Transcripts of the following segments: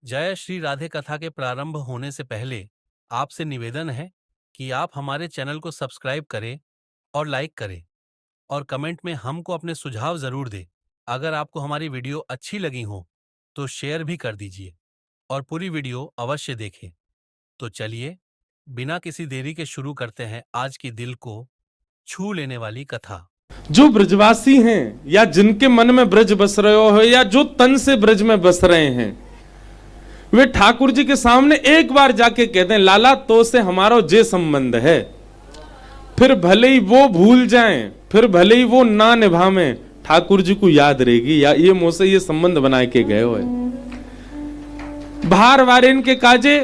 जय श्री राधे कथा के प्रारंभ होने से पहले आपसे निवेदन है कि आप हमारे चैनल को सब्सक्राइब करें और लाइक करें और कमेंट में हमको अपने सुझाव जरूर दें। अगर आपको हमारी वीडियो अच्छी लगी हो तो शेयर भी कर दीजिए और पूरी वीडियो अवश्य देखें। तो चलिए बिना किसी देरी के शुरू करते हैं आज की दिल को छू लेने वाली कथा। जो ब्रजवासी हैं या जिनके मन में ब्रज बस रहे हो या जो तन से ब्रज में बस रहे हैं, वे ठाकुर जी के सामने एक बार जाके कहते हैं, लाला तो से हमारा जे संबंध है। फिर भले ही वो भूल जाएं, फिर भले ही वो ना निभावें, ठाकुर जी को याद रहेगी या ये मुझसे ये संबंध बना के गए हो। बाहर वारे इनके काजे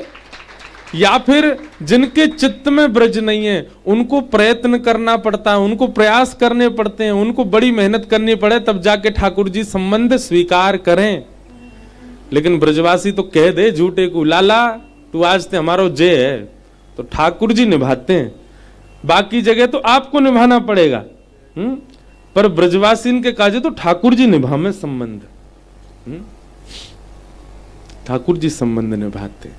या फिर जिनके चित्त में ब्रज नहीं है, उनको प्रयत्न करना पड़ता है, उनको प्रयास करने पड़ते हैं, उनको बड़ी मेहनत करनी पड़े तब जाके ठाकुर जी संबंध स्वीकार करें। लेकिन ब्रजवासी तो कह दे झूठे को, लाला तू आज ते हमारो जे है, तो ठाकुर जी निभाते हैं, बाकी जगह तो आपको निभाना पड़ेगा। पर ब्रजवासी इनके काजे तो ठाकुर जी निभावे संबंध, ठाकुर जी संबंध निभाते।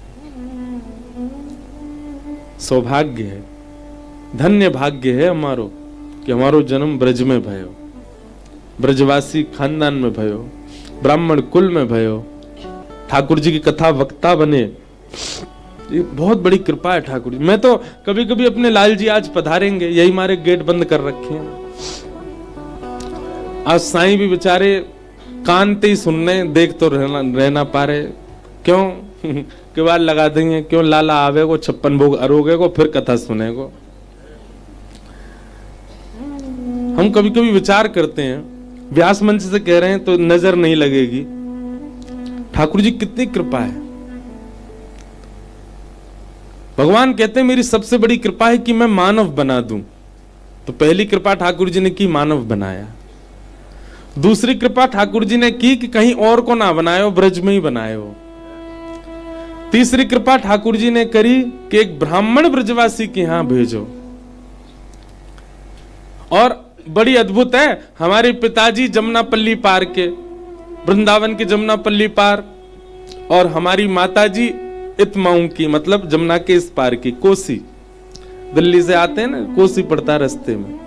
सौभाग्य है, धन्य भाग्य है हमारो कि हमारो जन्म ब्रज में भयो, ब्रजवासी खानदान में भयो, ब्राह्मण कुल में भयो, ठाकुर जी की कथा वक्ता बने। ये बहुत बड़ी कृपा है ठाकुर जी। मैं तो कभी कभी अपने लाल जी आज पधारेंगे, यही हमारे गेट बंद कर रखे हैं। आज साईं भी बेचारे कान ते ही सुनने, देख तो रहना पा रहे, क्यों किवाड़ लगा देंगे, क्यों लाला आवे को 56 भोग अरोगे को फिर कथा सुने को। हम कभी कभी विचार करते हैं, व्यास मंच से कह रहे हैं तो नजर नहीं लगेगी, ठाकुर जी कितनी कृपा है। भगवान कहते हैं मेरी सबसे बड़ी कृपा है कि मैं मानव बना दूं। तो पहली कृपा ठाकुर जी ने की, मानव बनाया। दूसरी कृपा ठाकुर जी ने की कि कहीं और को ना बनाए हो, ब्रज में ही बनाए हो। तीसरी कृपा ठाकुर जी ने करी कि एक ब्राह्मण ब्रजवासी के यहां भेजो। और बड़ी अद्भुत है, हमारे पिताजी जमुनापल्ली पार के, वृंदावन के जमुनापल्ली पार, और हमारी माताजी इतमाऊ की, मतलब जमुना के इस पार की, कोसी। दिल्ली से आते हैं ना, कोसी पड़ता रास्ते में।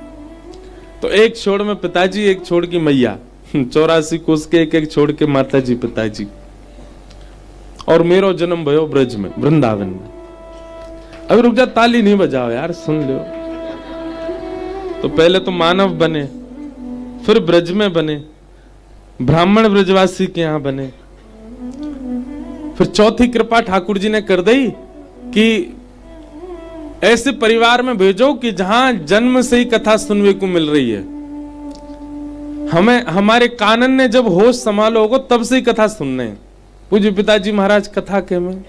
तो एक छोड़ में पिताजी, एक छोड़ की मैया, 84 कोस के एक एक छोड़ के माताजी पिताजी। और मेरो जन्म भयो ब्रज में, वृंदावन में। अब रुक जा, ताली नहीं बजाओ यार, सुन लो। तो पहले तो मानव बने, फिर ब्रज में बने, ब्राह्मण ब्रजवासी के यहां बने। फिर चौथी कृपा ठाकुर जी ने कर दी कि ऐसे परिवार में भेजो कि जहां जन्म से ही कथा सुनने को मिल रही है। हमें हमारे कानन ने जब होश संभालो होगा तब से ही कथा सुनने। पूज्य पिताजी महाराज कथा के में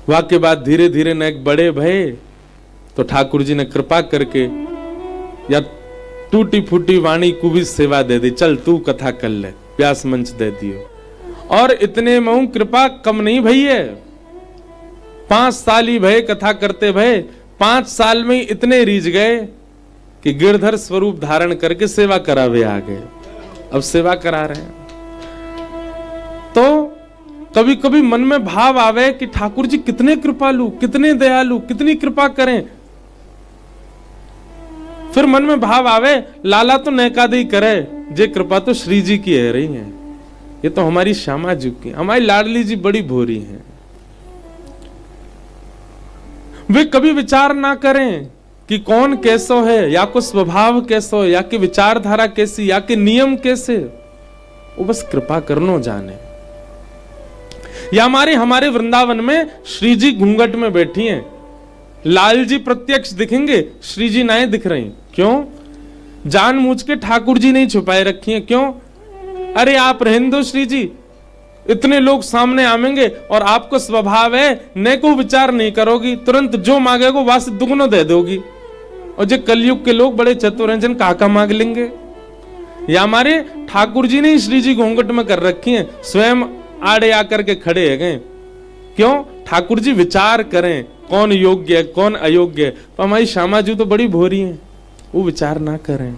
वाक्य बाद धीरे धीरे न एक बड़े भय, तो ठाकुर जी ने कृपा करके या टूटी फूटी वाणी को भी सेवा दे दी, चल तू कथा कर ले, व्यास मंच दे दियो। और इतने में कृपा कम नहीं भई है, 5 साल ही भय कथा करते भय, 5 साल में ही इतने रीझ गए कि गिरधर स्वरूप धारण करके सेवा करावे आ गए। अब सेवा करा रहे हैं। तो कभी कभी मन में भाव आवे कि ठाकुर जी कितने कृपालु, कितने दयालु, कितनी कृपा करें। फिर मन में भाव आवे, लाला तो नैकादी करे, जे कृपा तो श्री जी की है रही है, ये तो हमारी श्यामा जी की, हमारी लाडली जी बड़ी भोरी हैं। वे कभी विचार ना करें कि कौन कैसो है, या को स्वभाव कैसो है, या कि विचारधारा कैसी, या कि नियम कैसे, वो बस कृपा करनो जाने। या हमारे वृंदावन में श्री जी घूंघट में बैठी हैं, लाल जी प्रत्यक्ष दिखेंगे, श्री जी नहीं दिख रही। क्यों? जानबूझ के ठाकुर जी नहीं छुपाए रखी हैं। क्यों? अरे आप रहने दो श्री जी, इतने लोग सामने आवेंगे और आपको स्वभाव है न को विचार नहीं करोगी, तुरंत जो मांगेगो वास दुगनो दे दोगी। और जो कलयुग के लोग बड़े चतुर हैं, जिन काका मांग लेंगे। या हमारे ठाकुर जी ने श्री जी घूंघट में कर रखी हैं, स्वयं आड़े आकर के खड़े है गए। क्यों? ठाकुर जी विचार करें कौन योग्य है कौन अयोग्य है। तो हमारी श्यामा जी तो बड़ी भोरी हैं, वो विचार ना करें।